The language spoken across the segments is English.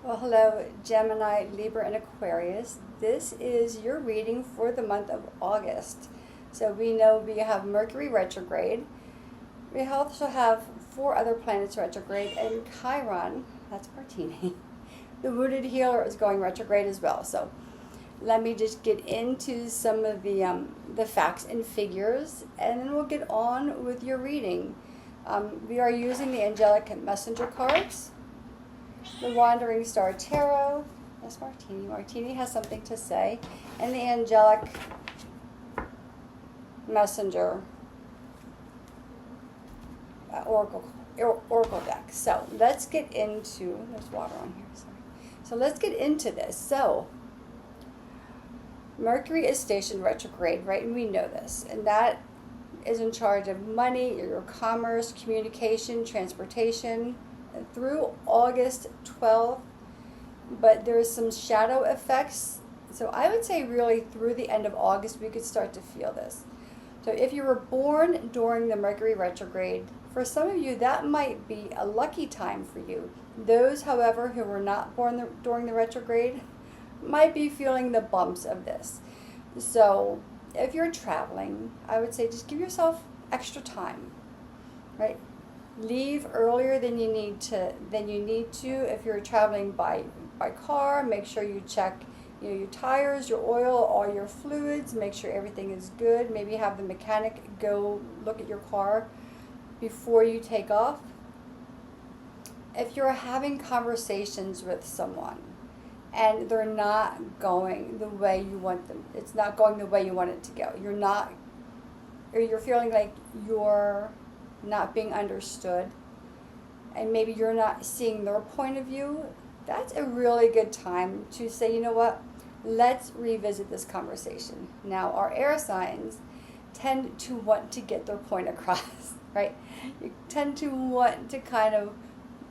Well, hello, Gemini, Libra, and Aquarius. This is your reading for the month of August. So we know we have Mercury retrograde. We also have 4 other planets retrograde, and Chiron, that's Martini, the wounded healer, is going retrograde as well. So let me just get into some of the facts and figures, and then we'll get on with your reading. We are using the angelic messenger cards, the Wandering Star Tarot. That's Martini. Martini has something to say. And the Angelic Messenger Oracle deck. So let's get into, there's water on here, sorry. So let's get into this. So Mercury is stationed retrograde, right? And we know this. And that is in charge of money, your commerce, communication, transportation, through August 12th, but there's some shadow effects. So I would say really through the end of August we could start to feel this. So if you were born during the Mercury retrograde, for some of you that might be a lucky time for you. Those, however, who were not born during the retrograde might be feeling the bumps of this. So if you're traveling, I would say just give yourself extra time, right? Leave earlier than you need to. If you're traveling by car, make sure you check your tires, your oil, all your fluids. Make sure everything is good. Maybe have the mechanic go look at your car before you take off. If you're having conversations with someone and they're not going the way you want them, it's not going the way you want it to go. You're feeling like you're not being understood, and maybe you're not seeing their point of view, that's a really good time to say, you know what, let's revisit this conversation. Now, our air signs tend to want to get their point across, right? You tend to want to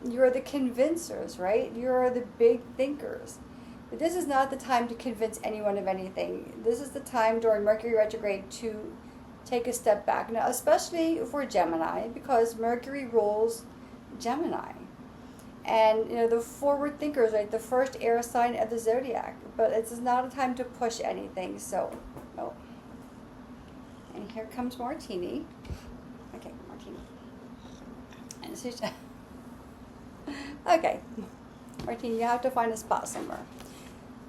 you're the convincers, right? You're the big thinkers. But this is not the time to convince anyone of anything. This is the time during Mercury retrograde to take a step back. Now, especially for Gemini, because Mercury rules Gemini. And, the forward thinkers, right? The first air sign of the zodiac. But it's not a time to push anything. So, oh. And here comes Martini. Okay, Martini. And so, okay. Martini, you have to find a spot somewhere.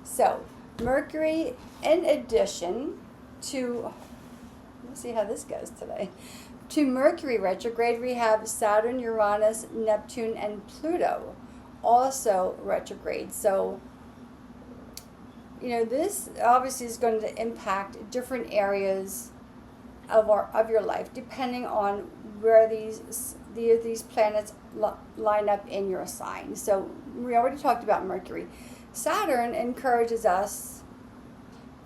So, Mercury, in addition to, let's see how this goes today. To Mercury retrograde, we have Saturn, Uranus, Neptune, and Pluto also retrograde. So, this obviously is going to impact different areas of your life, depending on where these planets line up in your sign. So, we already talked about Mercury. Saturn encourages us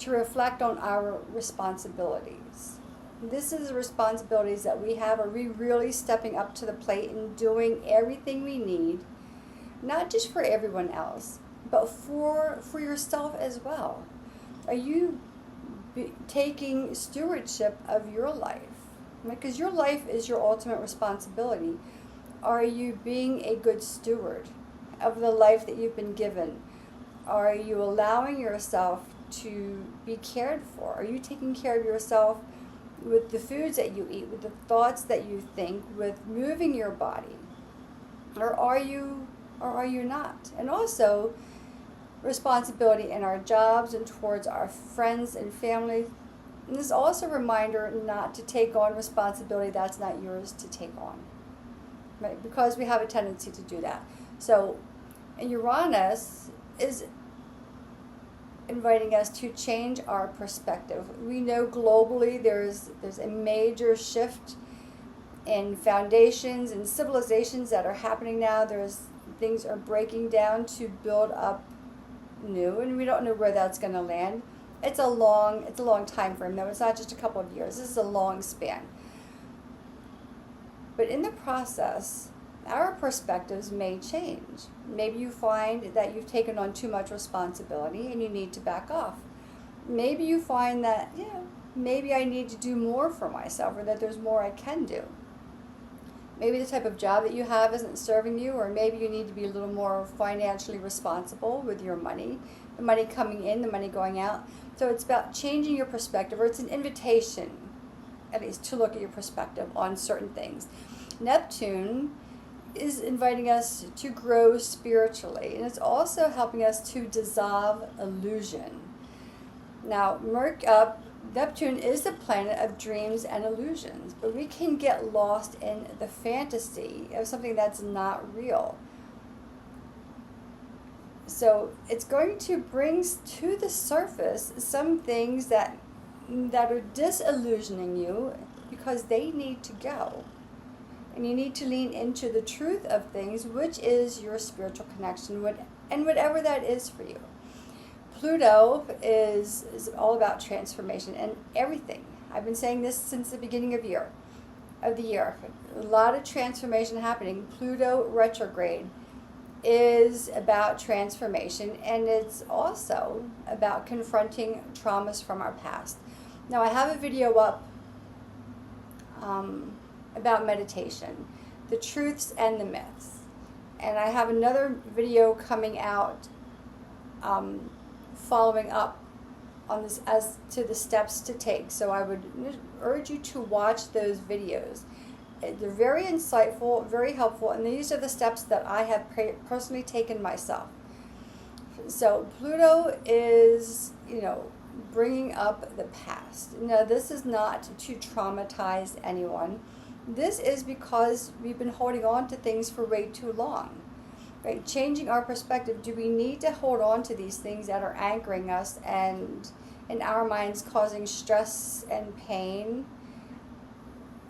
to reflect on our responsibilities. This is the responsibilities that we have. Are we really stepping up to the plate and doing everything we need, not just for everyone else, but for yourself as well? Are you taking stewardship of your life? Because your life is your ultimate responsibility. Are you being a good steward of the life that you've been given? Are you allowing yourself to be cared for? Are you taking care of yourself with the foods that you eat, with the thoughts that you think, with moving your body? Or are you not? And also, responsibility in our jobs and towards our friends and family. And this is also a reminder not to take on responsibility that's not yours to take on, right? Because we have a tendency to do that. So, and Uranus is inviting us to change our perspective. We know globally there's a major shift in foundations and civilizations that are happening now. Things are breaking down to build up new, and we don't know where that's going to land. It's a long time frame, though. It's not just a couple of years. This is a long span. But in the process, our perspectives may change. Maybe you find that you've taken on too much responsibility and you need to back off. Maybe you find that, maybe I need to do more for myself, or that there's more I can do. Maybe the type of job that you have isn't serving you, or maybe you need to be a little more financially responsible with your money. The money coming in, the money going out. So it's about changing your perspective, or it's an invitation, at least, to look at your perspective on certain things. Neptune is inviting us to grow spiritually, and it's also helping us to dissolve illusion. Now, Neptune is the planet of dreams and illusions, but we can get lost in the fantasy of something that's not real. So it's going to bring to the surface some things that are disillusioning you, because they need to go. And you need to lean into the truth of things, which is your spiritual connection, and whatever that is for you. Pluto is all about transformation and everything. I've been saying this since the beginning of the year. A lot of transformation happening. Pluto retrograde is about transformation, and it's also about confronting traumas from our past. Now, I have a video up about meditation, the truths and the myths, and I have another video coming out following up on this as to the steps to take. So I would urge you to watch those videos. They're very insightful, very helpful, and these are the steps that I have personally taken myself. So Pluto is, bringing up the past. Now, this is not to traumatize anyone. This is because we've been holding on to things for way too long. Right? Changing our perspective. Do we need to hold on to these things that are anchoring us and in our minds causing stress and pain?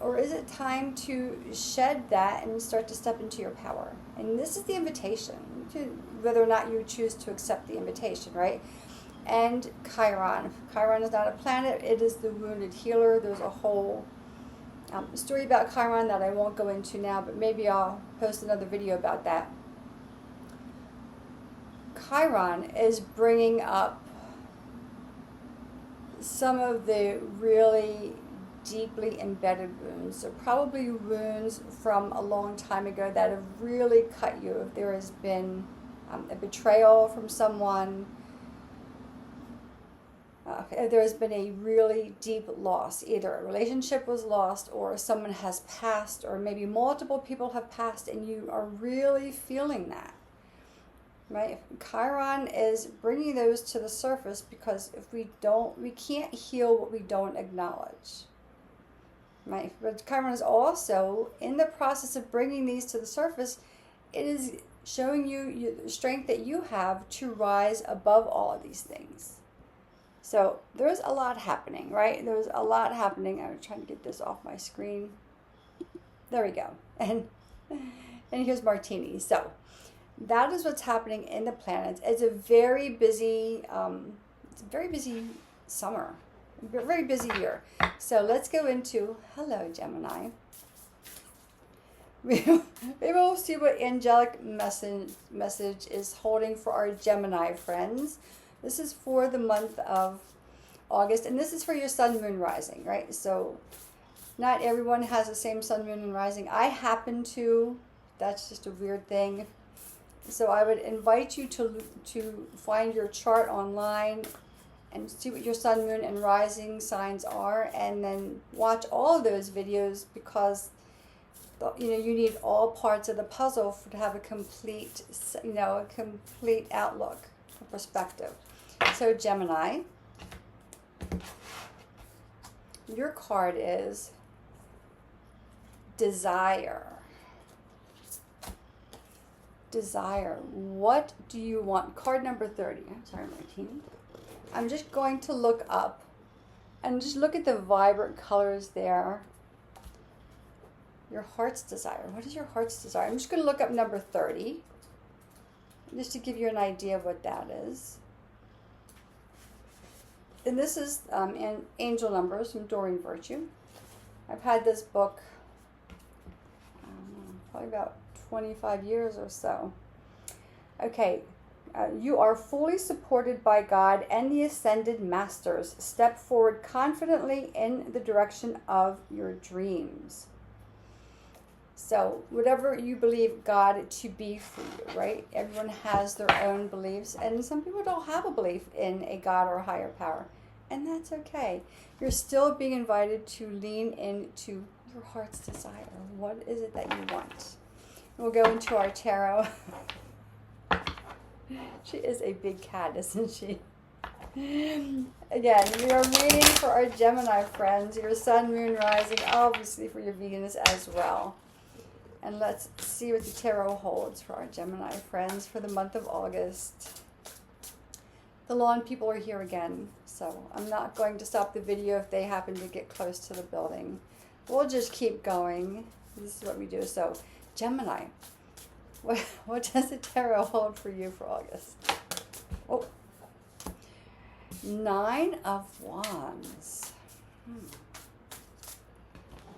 Or is it time to shed that and start to step into your power? And this is the invitation, to whether or not you choose to accept the invitation, right? And Chiron. Chiron is not a planet. It is the wounded healer. There's a whole story about Chiron that I won't go into now, but maybe I'll post another video about that. Chiron is bringing up some of the really deeply embedded wounds. So probably wounds from a long time ago that have really cut you. If there has been a betrayal from someone, if there has been a really deep loss, either a relationship was lost or someone has passed, or maybe multiple people have passed and you are really feeling that. Right? Chiron is bringing those to the surface, because if we can't heal what we don't acknowledge. Right? But Chiron is also in the process of bringing these to the surface. It is showing you the strength that you have to rise above all of these things. So there's a lot happening, right? There's a lot happening. I'm trying to get this off my screen. There we go. And here's Martini. So that is what's happening in the planets. It's a very busy, summer, a very busy year. So let's go into, hello Gemini. Maybe we'll see what angelic message is holding for our Gemini friends. This is for the month of August, and this is for your sun, moon, rising, right? So not everyone has the same sun, moon, and rising. I happen to. That's just a weird thing. So I would invite you to find your chart online and see what your sun, moon, and rising signs are, and then watch all of those videos, because you need all parts of the puzzle to have a complete outlook, a perspective. So Gemini, your card is desire. Desire. What do you want? Card number 30. I'm sorry, Martine. I'm just going to look up and just look at the vibrant colors there. Your heart's desire. What is your heart's desire? I'm just going to look up number 30, just to give you an idea of what that is. And this is Angel Numbers from Doreen Virtue. I've had this book probably about 25 years or so. Okay, you are fully supported by God and the Ascended Masters. Step forward confidently in the direction of your dreams. So whatever you believe God to be for you, right? Everyone has their own beliefs, and some people don't have a belief in a God or a higher power, and that's okay. You're still being invited to lean into your heart's desire. What is it that you want? We'll go into our tarot. She is a big cat, isn't she? Again, we are reading for our Gemini friends, your sun, moon, rising, obviously for your Venus as well. And let's see what the tarot holds for our Gemini friends for the month of August. The lawn people are here again, so I'm not going to stop the video if they happen to get close to the building. We'll just keep going. This is what we do. So, Gemini, what does the tarot hold for you for August? Oh, 9 of Wands.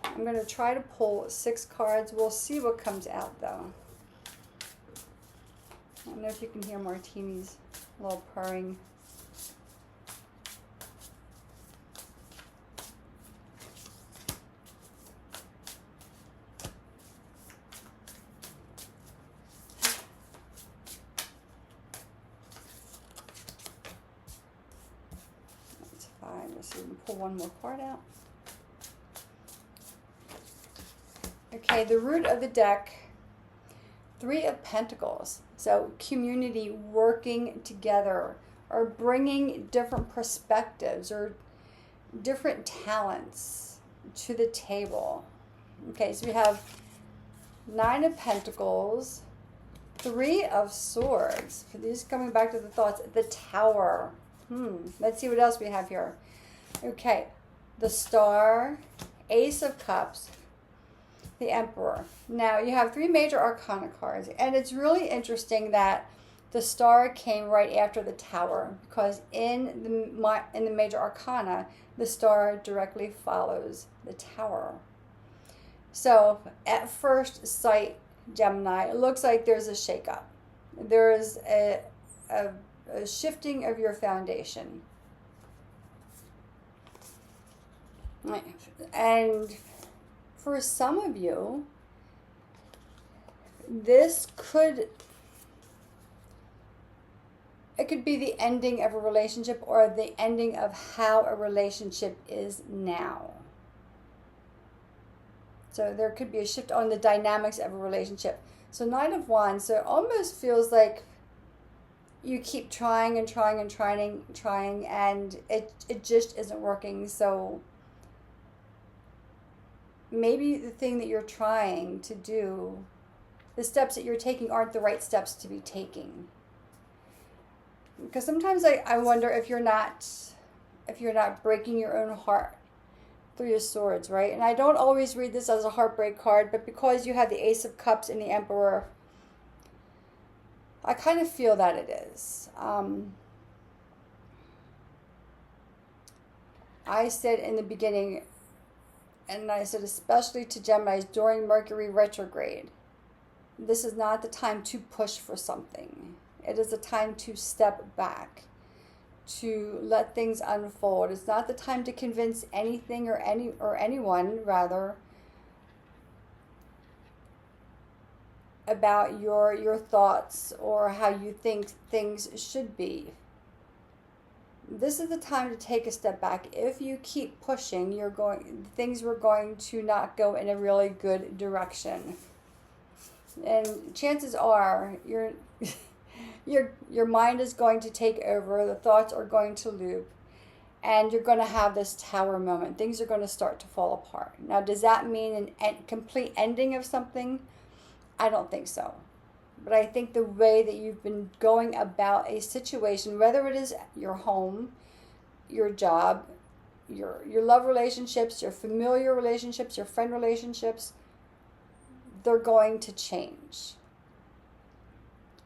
I'm going to try to pull 6 cards. We'll see what comes out, though. I don't know if you can hear Martini's little purring. That's fine. Let's see if we can pull one more card out. Okay, the root of the deck, 3 of Pentacles. So community working together, or bringing different perspectives or different talents to the table. Okay, so we have 9 of Pentacles, 3 of Swords. These coming back to the thoughts. The Tower. Let's see what else we have here. Okay, the Star, Ace of Cups, the Emperor. Now, you have 3 major arcana cards, and it's really interesting that the Star came right after the Tower, because in the major arcana, the Star directly follows the Tower. So, at first sight, Gemini, it looks like there's a shakeup. There is a shifting of your foundation. And for some of you, it could be the ending of a relationship, or the ending of how a relationship is now. So there could be a shift on the dynamics of a relationship. So 9 of Wands, so it almost feels like you keep trying and trying and trying, and it just isn't working. So maybe the thing that you're trying to do, the steps that you're taking aren't the right steps to be taking. Because sometimes I wonder if you're not breaking your own heart. 3 of Swords, right? And I don't always read this as a heartbreak card, but because you have the Ace of Cups and the Emperor, I kind of feel that it is. I said in the beginning, and I said especially to Geminis during Mercury retrograde, this is not the time to push for something. It is a time to step back, to let things unfold. It's not the time to convince anything or anyone, rather, about your thoughts or how you think things should be. This is the time to take a step back. If you keep pushing, things were going to not go in a really good direction. And chances are your mind is going to take over, the thoughts are going to loop, and you're going to have this Tower moment. Things are going to start to fall apart. Now, does that mean a complete ending of something? I don't think so. But I think the way that you've been going about a situation, whether it is your home, your job, your love relationships, your familiar relationships, your friend relationships, they're going to change.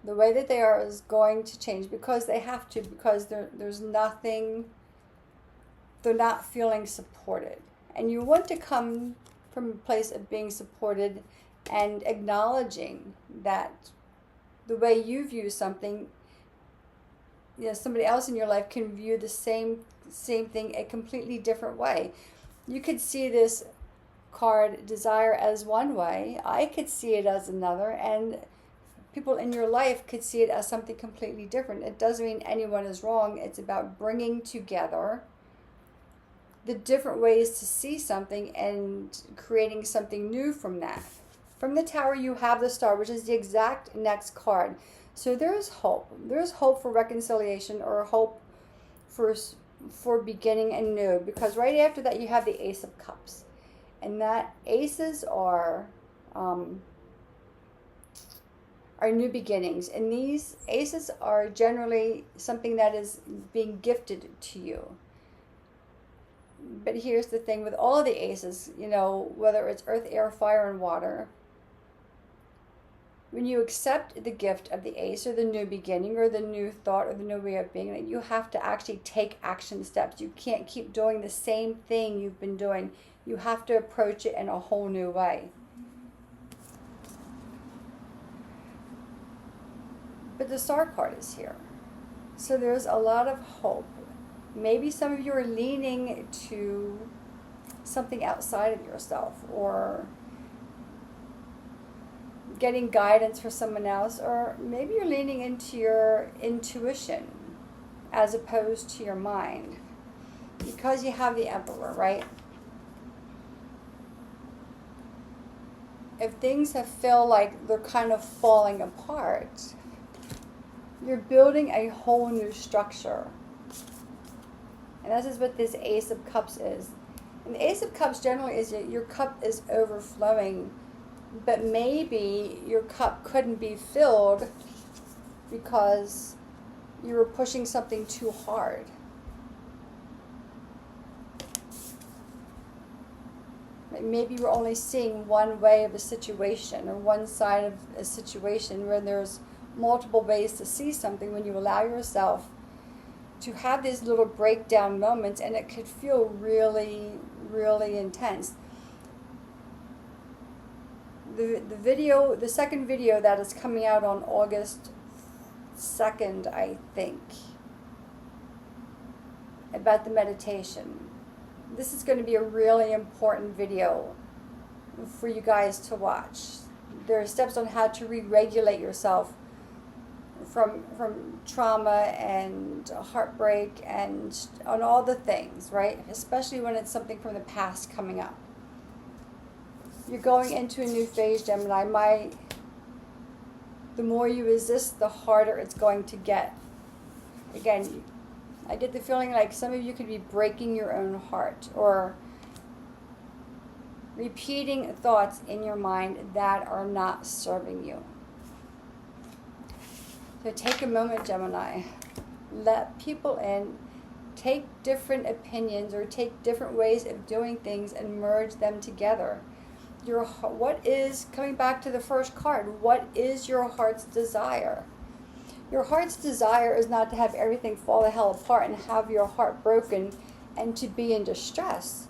The way that they are is going to change, because they have to, because there's nothing, they're not feeling supported. And you want to come from a place of being supported and acknowledging that the way you view something, somebody else in your life can view the same thing a completely different way. You could see this card, desire, as one way. I could see it as another, and people in your life could see it as something completely different. It doesn't mean anyone is wrong. It's about bringing together the different ways to see something and creating something new from that. From the Tower, you have the Star, which is the exact next card. So there's hope. There's hope for reconciliation, or hope for beginning anew, because right after that you have the Ace of Cups, and that aces are new beginnings, and these aces are generally something that is being gifted to you. But here's the thing with all of the aces, you know, whether it's earth, air, fire, and water, when you accept the gift of the ace, or the new beginning, or the new thought, or the new way of being, you have to actually take action steps. You can't keep doing the same thing you've been doing. You have to approach it in a whole new way. But the Star card is here. So there's a lot of hope. Maybe some of you are leaning to something outside of yourself, or getting guidance for someone else, or maybe you're leaning into your intuition as opposed to your mind, because you have the Emperor, right? If things feel like they're kind of falling apart, you're building a whole new structure. And this is what this Ace of Cups is. And the Ace of Cups generally is your cup is overflowing, but maybe your cup couldn't be filled because you were pushing something too hard. Maybe you're only seeing one way of a situation, or one side of a situation, where there's multiple ways to see something. When you allow yourself to have these little breakdown moments, and it could feel really, really intense. The second video that is coming out on August 2nd, I think, about the meditation. This is going to be a really important video for you guys to watch. There are steps on how to re-regulate yourself from trauma and heartbreak and on all the things, right? Especially when it's something from the past coming up. You're going into a new phase, Gemini. The more you resist, the harder it's going to get. Again, I get the feeling like some of you could be breaking your own heart, or repeating thoughts in your mind that are not serving you. So take a moment, Gemini. Let people in. Take different opinions, or take different ways of doing things, and merge them together. What is, coming back to the first card, what is your heart's desire? Your heart's desire is not to have everything fall the hell apart and have your heart broken and to be in distress.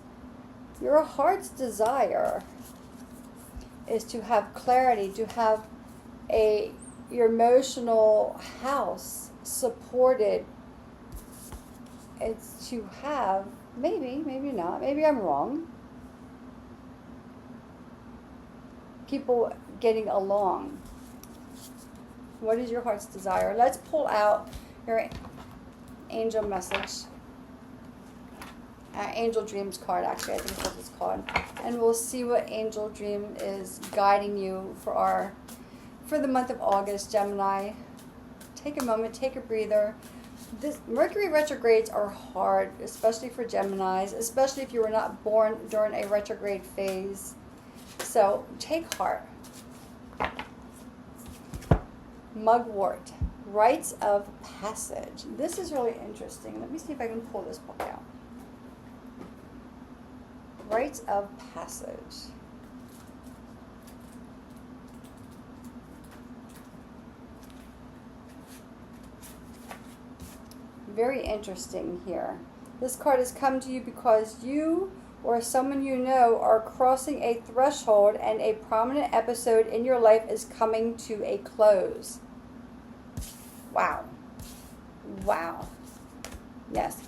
Your heart's desire is to have clarity, to have your emotional house supported. It's to have, maybe not, maybe I'm wrong, people getting along. What is your heart's desire? Let's pull out your angel message. Angel Dreams card, actually, I think that's what it's called. And we'll see what Angel Dream is guiding you for the month of August, Gemini. Take a moment, take a breather. This Mercury retrogrades are hard, especially for Geminis, especially if you were not born during a retrograde phase. So take heart. Mugwort, Rites of Passage. This is really interesting. Let me see if I can pull this book out. Rites of Passage. Very interesting here. This card has come to you because you or someone you know are crossing a threshold, and a prominent episode in your life is coming to a close. Wow. Wow. Yes.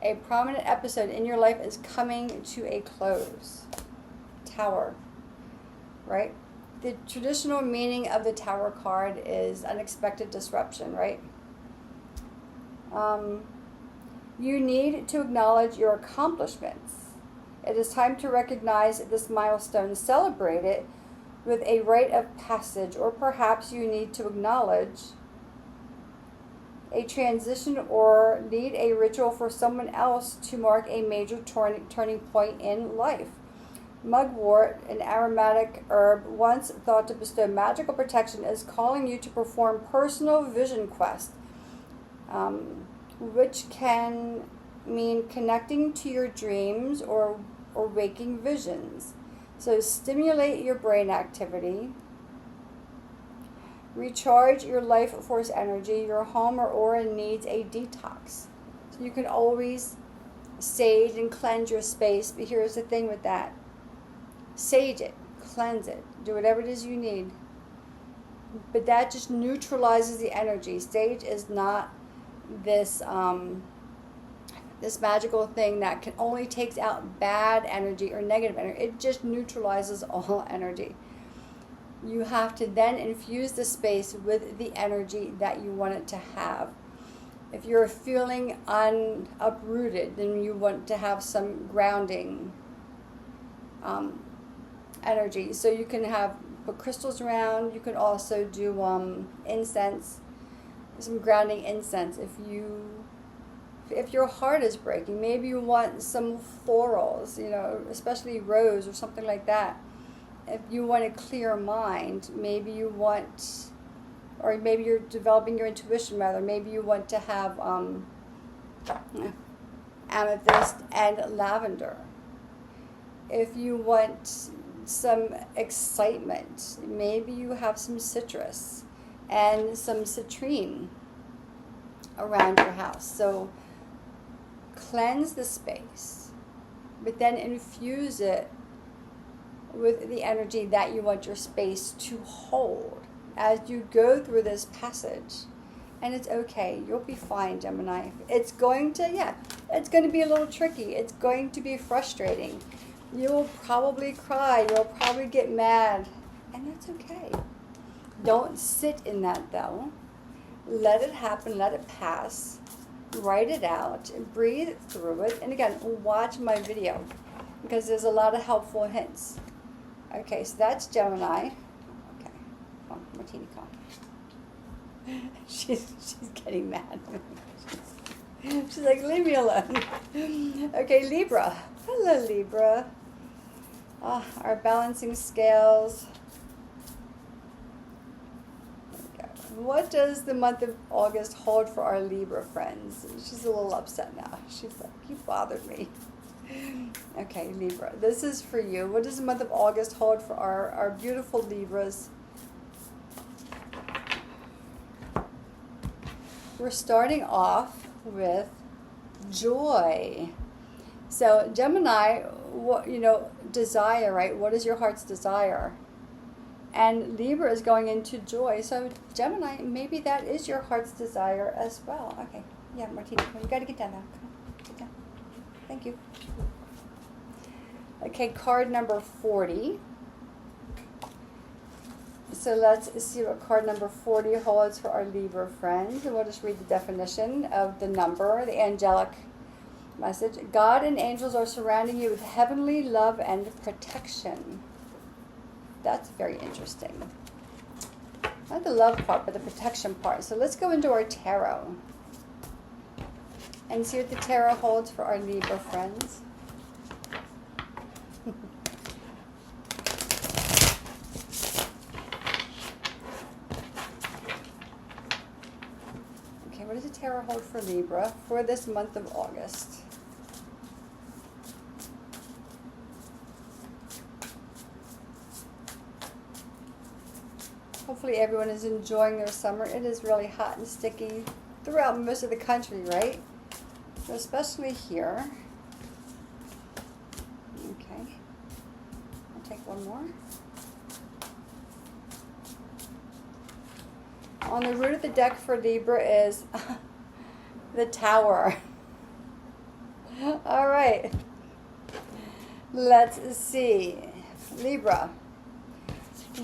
A prominent episode in your life is coming to a close. Tower, right? The traditional meaning of the Tower card is unexpected disruption, right? You need to acknowledge your accomplishments. It is time to recognize this milestone, celebrate it with a rite of passage, or perhaps you need to acknowledge a transition or need a ritual for someone else to mark a major turning point in life. Mugwort, an aromatic herb once thought to bestow magical protection, is calling you to perform personal vision quest, which can mean connecting to your dreams or waking visions. So stimulate your brain activity. Recharge your life force energy. Your home or aura needs a detox. So you can always sage and cleanse your space, but here's the thing with that. Sage it, cleanse it, do whatever it is you need. But that just neutralizes the energy. Sage is not this this magical thing that can only takes out bad energy or negative energy. It just neutralizes all energy. You have to then infuse the space with the energy that you want it to have. If you're feeling uprooted, then you want to have some grounding energy. So you can put crystals around. You can also do incense, some grounding incense. If your heart is breaking, maybe you want some florals, especially rose or something like that. If you want a clear mind, maybe you want, or maybe you're developing your intuition rather, maybe you want to have amethyst and lavender. If you want some excitement, maybe you have some citrus and some citrine around your house. So cleanse the space, but then infuse it with the energy that you want your space to hold as you go through this passage. And it's okay. You'll be fine, Gemini. It's going to be a little tricky. It's going to be frustrating. You will probably cry. You'll probably get mad. And that's okay. Don't sit in that, though. Let it happen. Let it pass. Write it out. Breathe through it. And again, watch my video because there's a lot of helpful hints. Okay, so that's Gemini. Okay. Come on, Martini, come on. She's getting mad. She's like, leave me alone. Okay, Libra. Hello, Libra. Our balancing scales. What does the month of August hold for our Libra friends? She's a little upset now. She's like, you bothered me. Okay, Libra, this is for you. What does the month of August hold for our beautiful Libras? We're starting off with joy. So Gemini, desire, right? What is your heart's desire? And Libra is going into joy. So Gemini, maybe that is your heart's desire as well. Okay, yeah, Martina, you got to get down now. Come on, get down. Thank you. Okay, card number 40. So let's see what card number 40 holds for our Libra friends. And we'll just read the definition of the number, the angelic message. God and angels are surrounding you with heavenly love and protection. That's very interesting. Not the love part, but the protection part. So let's go into our tarot and see what the tarot holds for our Libra friends. Okay, what does the tarot hold for Libra for this month of August? Hopefully everyone is enjoying their summer. It is really hot and sticky throughout most of the country, right? Especially here. Okay. I'll take one more. On the root of the deck for Libra is the Tower. All right. Let's see. Libra.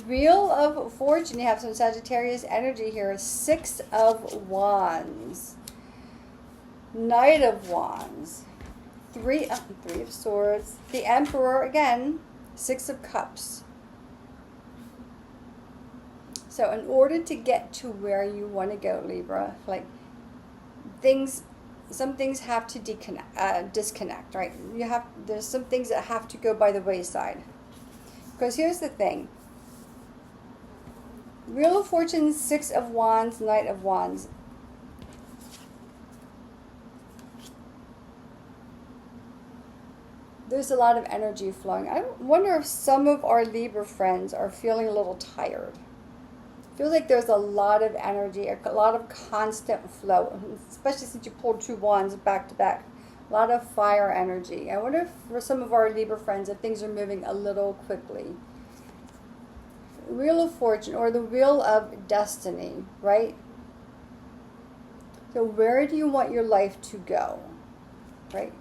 Wheel of Fortune, you have some Sagittarius energy here. 6 of Wands. Knight of Wands. Three of Swords. The Emperor, again, 6 of Cups. So in order to get to where you want to go, Libra, like some things have to disconnect, right? There's some things that have to go by the wayside. Because here's the thing. Wheel of Fortune, 6 of Wands, Knight of Wands. There's a lot of energy flowing. I wonder if some of our Libra friends are feeling a little tired. Feels like there's a lot of energy, a lot of constant flow, especially since you pulled 2 wands back to back. A lot of fire energy. I wonder if for some of our Libra friends, if things are moving a little quickly. Wheel of Fortune, or the Wheel of Destiny, right? So where do you want your life to go, right?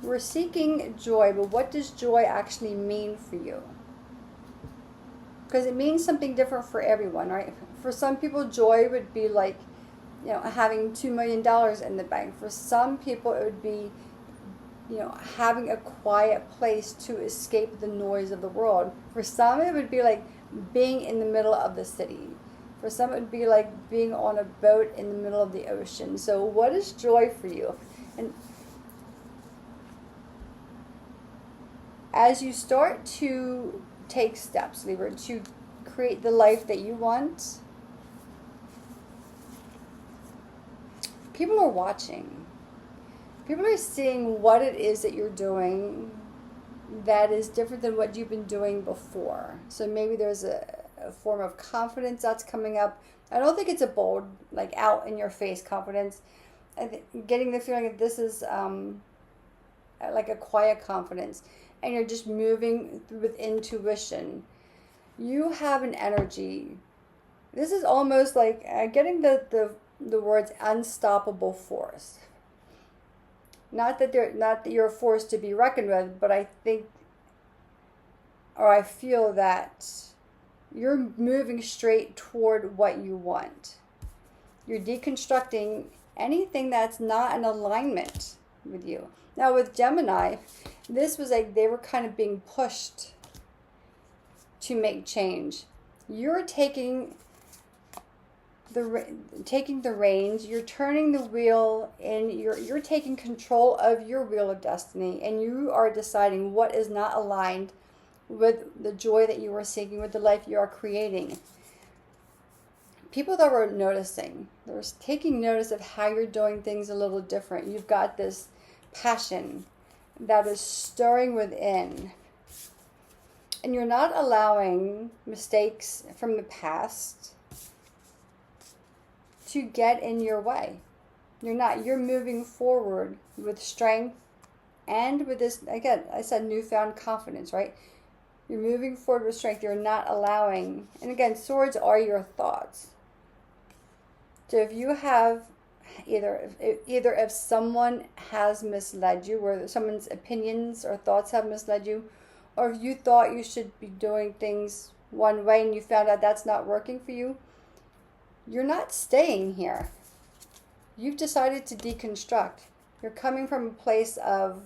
We're seeking joy, but what does joy actually mean for you? Because it means something different for everyone, right? For some people, joy would be like, having $2 million in the bank. For some people, it would be, having a quiet place to escape the noise of the world. For some, it would be like being in the middle of the city. For some, it would be like being on a boat in the middle of the ocean. So what is joy for you? And as you start to take steps, Libra, to create the life that you want, people are watching. People are seeing what it is that you're doing that is different than what you've been doing before. So maybe there's a form of confidence that's coming up. I don't think it's a bold, like out in your face confidence. I think getting the feeling that this is like a quiet confidence, and you're just moving with intuition. You have an energy. This is almost like getting the words unstoppable force. Not that you're a force to be reckoned with, but I think, or I feel that you're moving straight toward what you want. You're deconstructing anything that's not in alignment with you. Now with Gemini, this was like they were kind of being pushed to make change. You're taking the reins, you're turning the wheel, and you're taking control of your wheel of destiny, and you are deciding what is not aligned with the joy that you are seeking, with the life you are creating. People that were noticing, they're taking notice of how you're doing things a little different. You've got this passion that is stirring within, and you're not allowing mistakes from the past to get in your way. You're moving forward with strength and with this, again, I said newfound confidence, right? You're moving forward with strength. You're not allowing, and again, swords are your thoughts. So if you have either if someone has misled you, or someone's opinions or thoughts have misled you, or if you thought you should be doing things one way and you found out that's not working for you, you're not staying here. You've decided to deconstruct. You're coming from a place of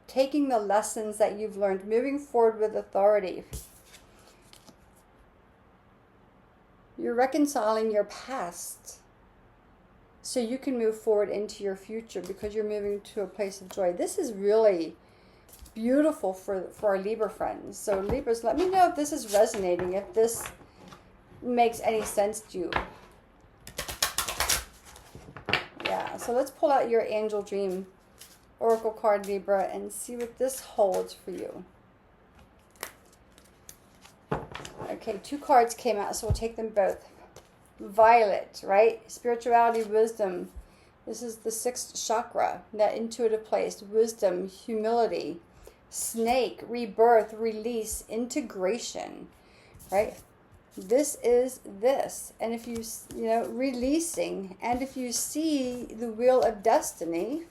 taking the lessons that you've learned, moving forward with authority. You're reconciling your past so you can move forward into your future, because you're moving to a place of joy. This is really beautiful for our Libra friends. So Libras, let me know if this is resonating, if this makes any sense to you. Yeah, so let's pull out your angel dream oracle card, Libra, and see what this holds for you. Okay, 2 cards came out, so we'll take them both. Violet, right? Spirituality, wisdom. This is the 6th chakra, that intuitive place. Wisdom, humility. Snake, rebirth, release, integration, right? This is this. And if you releasing, and if you see the wheel of destiny,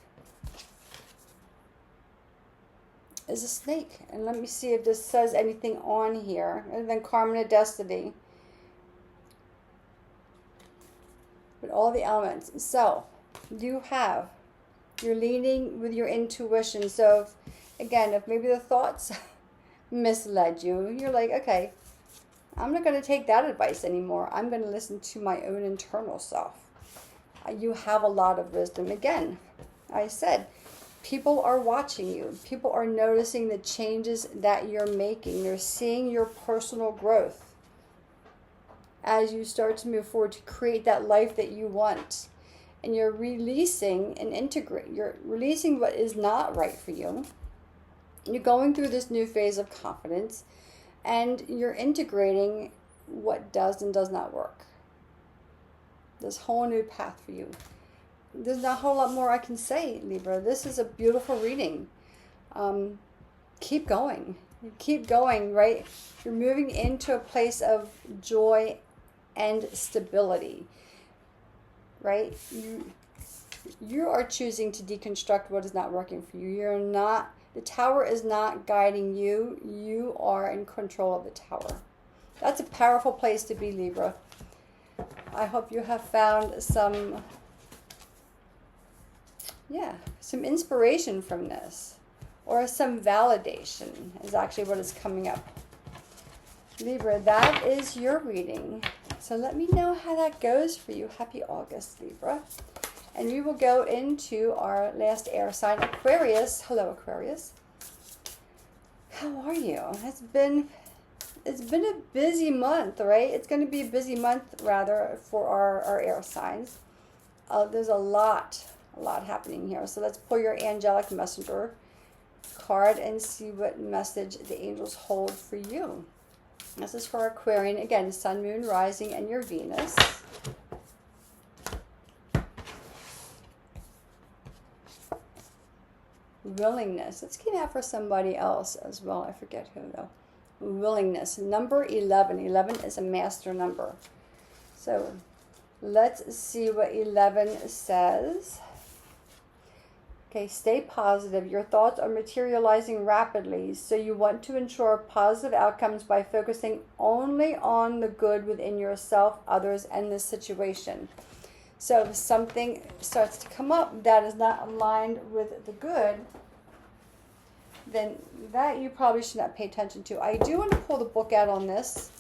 is a snake. And let me see if this says anything on here other than karma and destiny. But all the elements. So you're leaning with your intuition. So if maybe the thoughts misled you, you're like, okay, I'm not going to take that advice anymore. I'm going to listen to my own internal self. You have a lot of wisdom. Again, I said, people are watching you. People are noticing the changes that you're making. They're seeing your personal growth as you start to move forward to create that life that you want. And you're releasing and you're releasing what is not right for you. You're going through this new phase of confidence, and you're integrating what does and does not work. This whole new path for you. There's not a whole lot more I can say, Libra. This is a beautiful reading. Keep going. Keep going, right? You're moving into a place of joy and stability, right? You are choosing to deconstruct what is not working for you. The tower is not guiding you. You are in control of the tower. That's a powerful place to be, Libra. I hope you have found some inspiration from this, or some validation is actually what is coming up. Libra, that is your reading. So let me know how that goes for you. Happy August, Libra. And we will go into our last air sign, Aquarius. Hello, Aquarius. How are you? It's been a busy month, right? It's going to be a busy month, rather, for our air signs. There's a lot happening here. So let's pull your angelic messenger card and see what message the angels hold for you. This is for Aquarian. Again, sun, moon, rising, and your Venus. Willingness. This came out for somebody else as well. I forget who, though. Willingness. Number 11. 11 is a master number. So let's see what 11 says. Okay, stay positive. Your thoughts are materializing rapidly, so you want to ensure positive outcomes by focusing only on the good within yourself, others, and the situation. So if something starts to come up that is not aligned with the good, then that you probably should not pay attention to. I do want to pull the book out on this.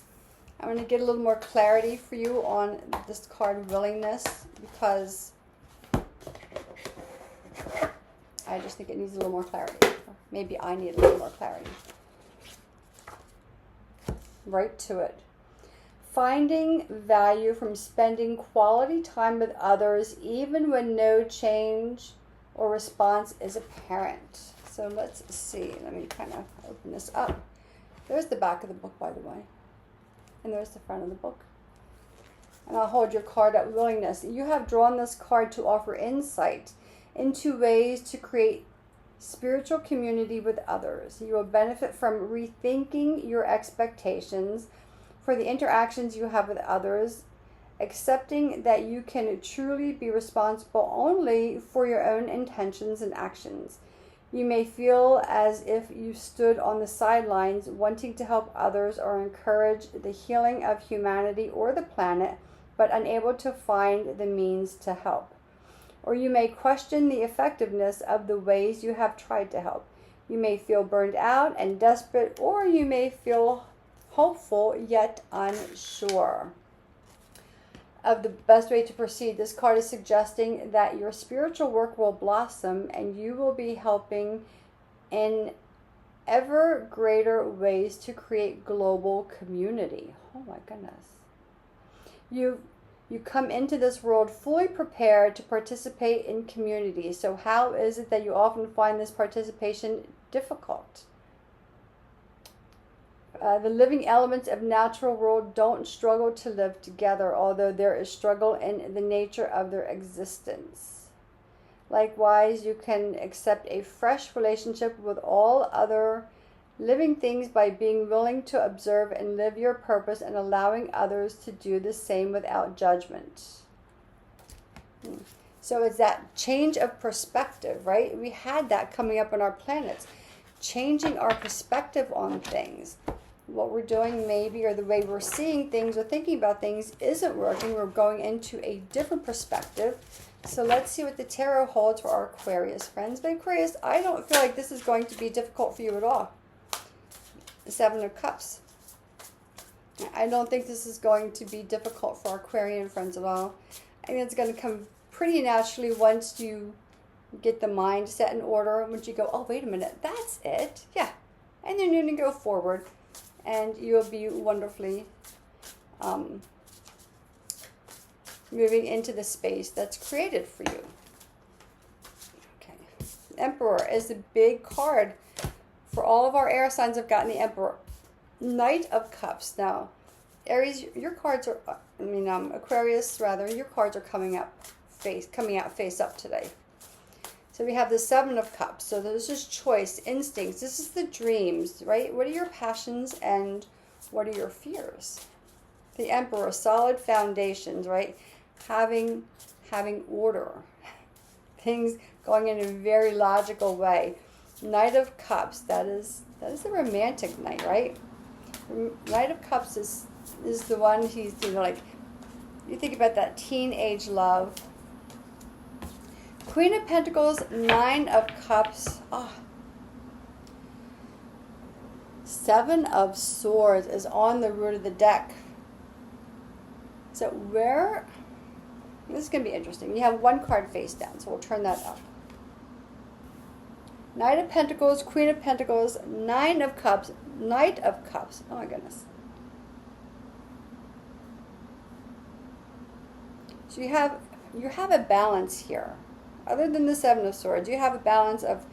I'm going to get a little more clarity for you on this card, willingness, because I just think it needs a little more clarity. Maybe I need a little more clarity. Right to it. Finding value from spending quality time with others, even when no change or response is apparent. So let's see. Let me kind of open this up. There's the back of the book, by the way. And there's the front of the book. And I'll hold your card up, willingness. You have drawn this card to offer insight into ways to create spiritual community with others. You will benefit from rethinking your expectations for the interactions you have with others, accepting that you can truly be responsible only for your own intentions and actions. You may feel as if you stood on the sidelines wanting to help others or encourage the healing of humanity or the planet, but unable to find the means to help. Or you may question the effectiveness of the ways you have tried to help. You may feel burned out and desperate, or you may feel hopeful yet unsure of the best way to proceed. This card is suggesting that your spiritual work will blossom and you will be helping in ever greater ways to create global community. Oh my goodness. You come into this world fully prepared to participate in community. So how is it that you often find this participation difficult? The living elements of natural world don't struggle to live together, although there is struggle in the nature of their existence. Likewise, you can accept a fresh relationship with all other living things by being willing to observe and live your purpose and allowing others to do the same without judgment. So it's that change of perspective, right? We had that coming up in our planets. changing our perspective on things. What we're doing maybe, or the way we're seeing things or thinking about things isn't working. We're going into a different perspective. So let's see what the tarot holds for our Aquarius friends. But Aquarius, I don't feel like this is going to be difficult for you at all. The Seven of Cups. I don't think this is going to be difficult for our Aquarian friends at all. I think it's going to come pretty naturally once you get the mind set in order. Once you go, oh, wait a minute, that's it. Yeah. And then you're going to go forward. And you'll be wonderfully moving into the space that's created for you. Okay. Emperor is the big card. For all of our air signs, I've gotten the Emperor. Knight of Cups. Now, Aries, your cards are, Aquarius, rather, your cards are coming out face up today. So we have the Seven of Cups. So this is choice, instincts. This is the dreams, right? What are your passions and what are your fears? The Emperor, solid foundations, right? Having order. Things going in a very logical way. Knight of Cups, that is a romantic knight, right? Knight of Cups is the one, he's, like, you think about that teenage love. Queen of Pentacles, Nine of Cups. Oh. Seven of Swords is on the root of the deck. So this is going to be interesting. You have one card face down, so we'll turn that up. Knight of Pentacles, Queen of Pentacles, Nine of Cups, Knight of Cups. Oh my goodness. So you have a balance here. Other than the Seven of Swords, you have a balance of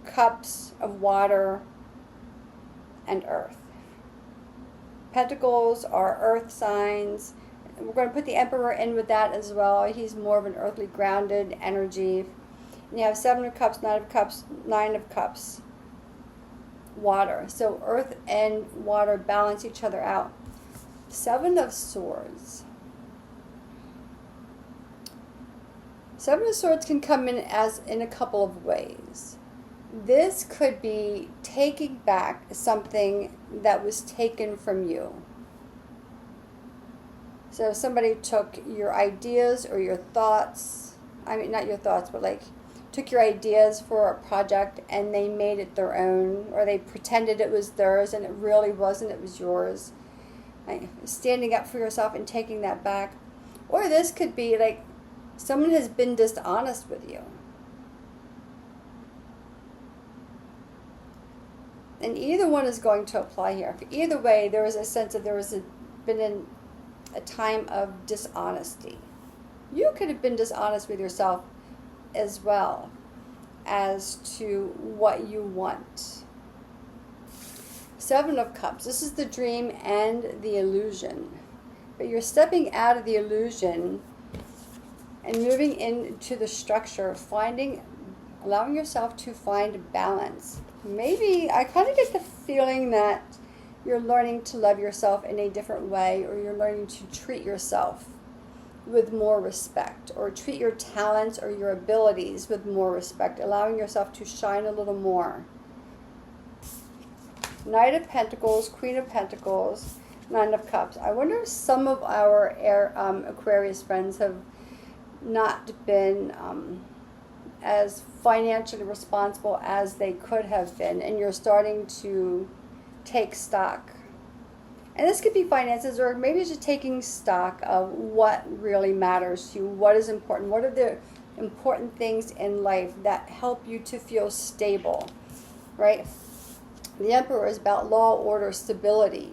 cups, of water, and earth. Pentacles are earth signs. We're going to put the Emperor in with that as well. He's more of an earthly grounded energy. And you have Seven of Cups, Nine of Cups, water. So earth and water balance each other out. Seven of Swords. Seven of Swords can come in in a couple of ways. This could be taking back something that was taken from you. So somebody took your ideas or your thoughts, not your thoughts, but like took your ideas for a project and they made it their own, or they pretended it was theirs and it really wasn't, it was yours. Like standing up for yourself and taking that back. Or this could be like someone has been dishonest with you. And either one is going to apply here. Either way, there is a sense that there has been a time of dishonesty. You could have been dishonest with yourself as well as to what you want. Seven of Cups. This is the dream and the illusion. But you're stepping out of the illusion and moving into the structure, allowing yourself to find balance. Maybe, I kind of get the feeling that you're learning to love yourself in a different way, or you're learning to treat yourself with more respect, or treat your talents or your abilities with more respect, allowing yourself to shine a little more. Knight of Pentacles, Queen of Pentacles, Nine of Cups. I wonder if some of our Aquarius friends have not been as financially responsible as they could have been, and you're starting to take stock. And this could be finances, or maybe just taking stock of what really matters to you, what is important, what are the important things in life that help you to feel stable, right? The Emperor is about law, order, stability,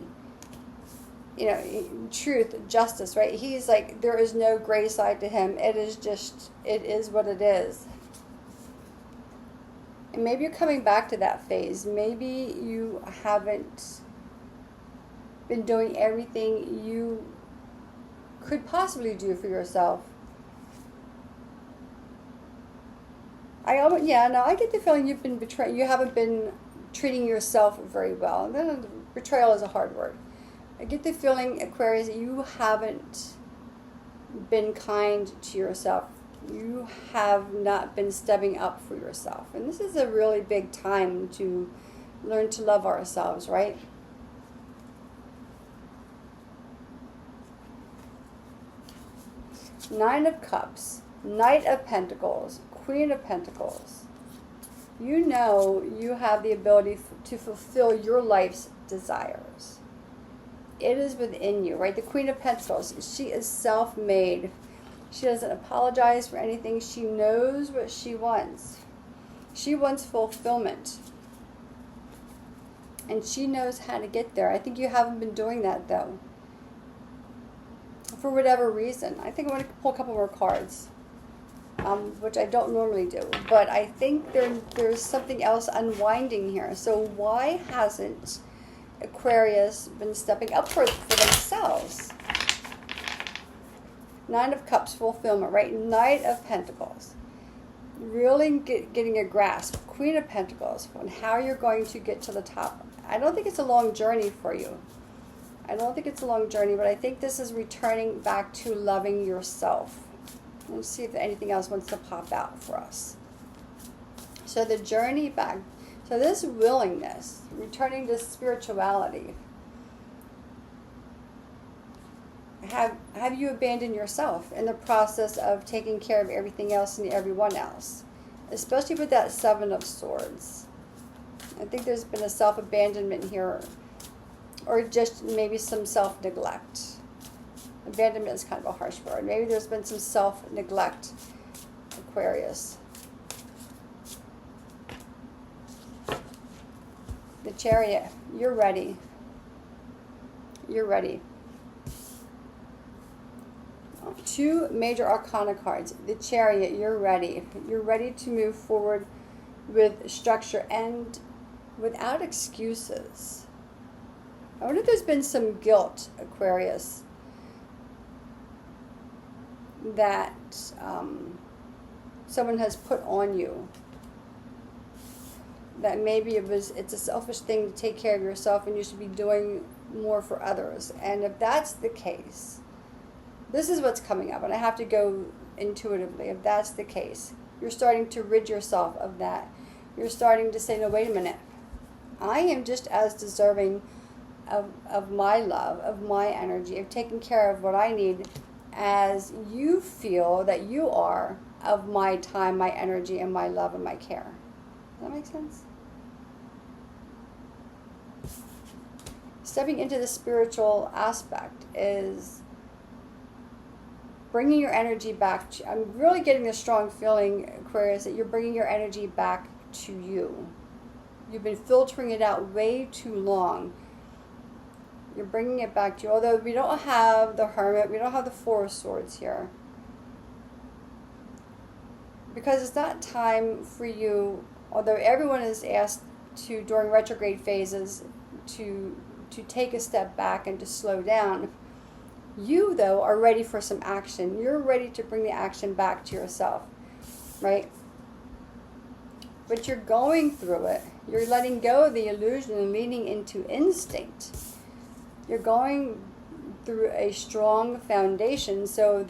truth, justice, right? He's like, there is no gray side to him. It is what it is. And maybe you're coming back to that phase. Maybe you haven't been doing everything you could possibly do for yourself. I get the feeling you've been betrayed. You haven't been treating yourself very well. And then betrayal is a hard word. I get the feeling, Aquarius, that you haven't been kind to yourself. You have not been stepping up for yourself. And this is a really big time to learn to love ourselves, right? Nine of Cups, Knight of Pentacles, Queen of Pentacles. You know you have the ability to fulfill your life's desires. It is within you, right? The Queen of Pentacles, she is self-made. She doesn't apologize for anything. She knows what she wants. She wants fulfillment. And she knows how to get there. I think you haven't been doing that, though. For whatever reason. I think I want to pull a couple more cards, which I don't normally do. But I think there's something else unwinding here. So why hasn't Aquarius been stepping up for themselves? Nine of Cups, fulfillment, right? Knight of Pentacles. Really getting a grasp. Queen of Pentacles, on how you're going to get to the top. I don't think it's a long journey for you. I don't think it's a long journey, but I think this is returning back to loving yourself. Let's see if anything else wants to pop out for us. So the journey back. So this willingness, returning to spirituality. Have you abandoned yourself in the process of taking care of everything else and everyone else? Especially with that Seven of Swords. I think there's been a self-abandonment here. Or just maybe some self-neglect. Abandonment is kind of a harsh word. Maybe there's been some self-neglect, Aquarius. The Chariot, you're ready. You're ready. Two major arcana cards. The Chariot, you're ready. You're ready to move forward with structure and without excuses. I wonder if there's been some guilt, Aquarius, that someone has put on you. That maybe it's a selfish thing to take care of yourself and you should be doing more for others. And if that's the case, this is what's coming up, and I have to go intuitively. If that's the case, you're starting to rid yourself of that. You're starting to say, no, wait a minute. I am just as deserving of my love, of my energy, of taking care of what I need as you feel that you are of my time, my energy, and my love and my care. Does that make sense? Stepping into the spiritual aspect is bringing your energy back. I'm really getting a strong feeling, Aquarius, that you're bringing your energy back to you. You've been filtering it out way too long. You're bringing it back to you. Although we don't have the Hermit, we don't have the Four of Swords here. Because it's not time for you, although everyone is asked to, during retrograde phases, to take a step back and to slow down. You, though, are ready for some action. You're ready to bring the action back to yourself, right? But you're going through it. You're letting go of the illusion and leaning into instinct. You're going through a strong foundation. So if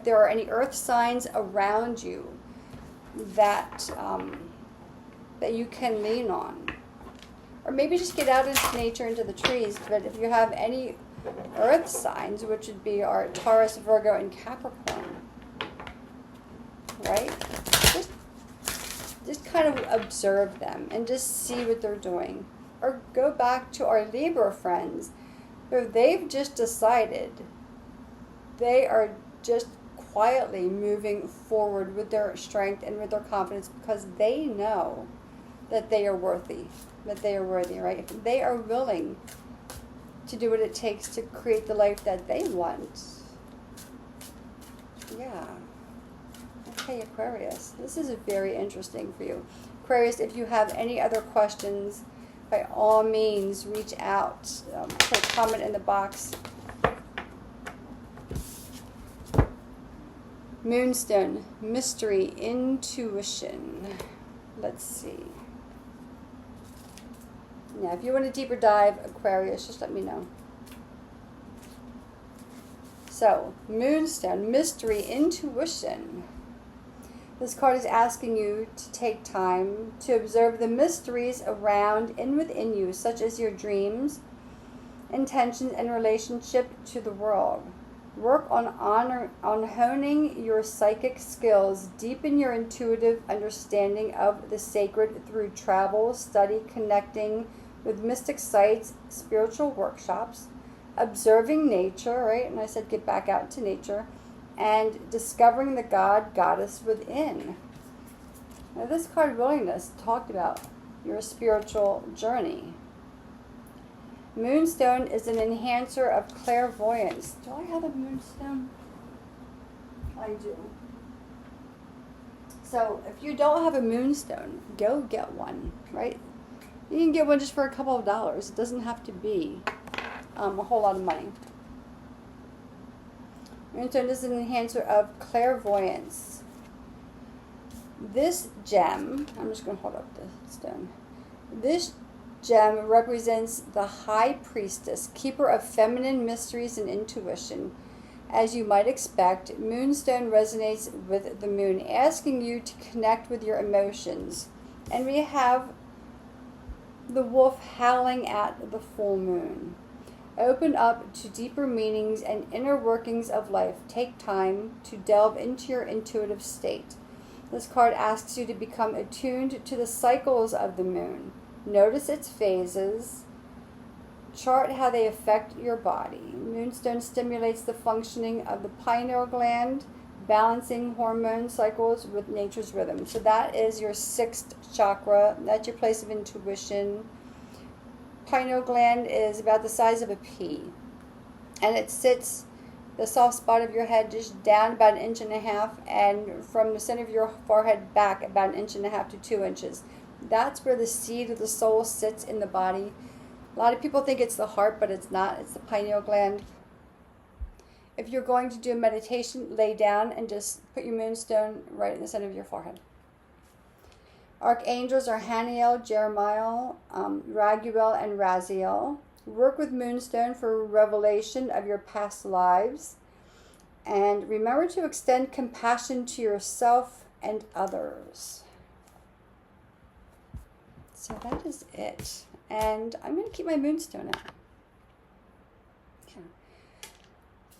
there are any earth signs around you that you can lean on, or maybe just get out into nature, into the trees. But if you have any earth signs, which would be our Taurus, Virgo, and Capricorn, right? Just kind of observe them and just see what they're doing. Or go back to our Libra friends. They've just decided they are just quietly moving forward with their strength and with their confidence because they know that they are worthy, that they are worthy, right? They are willing to do what it takes to create the life that they want. Yeah. Okay, Aquarius. This is very interesting for you. Aquarius, if you have any other questions, by all means, reach out. Put a comment in the box. Moonstone, mystery, intuition. Let's see. Now, if you want a deeper dive, Aquarius, just let me know. So, Moonstone, mystery, intuition. This card is asking you to take time to observe the mysteries around and within you, such as your dreams, intentions, and relationship to the world. Work on honing your psychic skills, deepen your intuitive understanding of the sacred through travel, study, connecting with mystic sites, spiritual workshops, observing nature, right? And I said get back out into nature, and discovering the God, goddess within. Now this card, willingness, talked about your spiritual journey. Moonstone is an enhancer of clairvoyance. Do I have a moonstone? I do. So if you don't have a moonstone, go get one, right? You can get one just for a couple of dollars. It doesn't have to be a whole lot of money. Moonstone is an enhancer of clairvoyance. This gem, I'm just going to hold up the stone. This gem represents the High Priestess, keeper of feminine mysteries and intuition. As you might expect, Moonstone resonates with the moon, asking you to connect with your emotions. And we have the wolf howling at the full moon. Open up to deeper meanings and inner workings of life. Take time to delve into your intuitive state. This card asks you to become attuned to the cycles of the moon. Notice its phases. Chart how they affect your body. Moonstone stimulates the functioning of the pineal gland, balancing hormone cycles with nature's rhythm. So that is your 6th chakra. That's your place of intuition. Pineal gland is about the size of a pea, and it sits the soft spot of your head just down about 1.5 inches, and from the center of your forehead back about 1.5 inches to 2 inches. That's where the seed of the soul sits in the body. A lot of people think it's the heart, but it's not. It's the pineal gland. If you're going to do a meditation, lay down and just put your moonstone right in the center of your forehead. Archangels are Haniel, Jeremiah, Raguel, and Raziel. Work with Moonstone for revelation of your past lives. And remember to extend compassion to yourself and others. So that is it. And I'm going to keep my Moonstone out.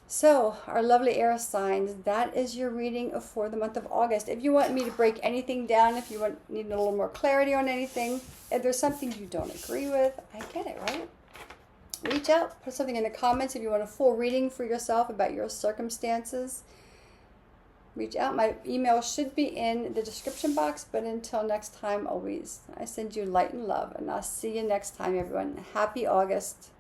So, our lovely air signs, that is your reading for the month of August. If you want me to break anything down, if you need a little more clarity on anything, if there's something you don't agree with, I get it, right? Reach out, put something in the comments if you want a full reading for yourself about your circumstances. Reach out. My email should be in the description box, but until next time, always, I send you light and love, and I'll see you next time, everyone. Happy August.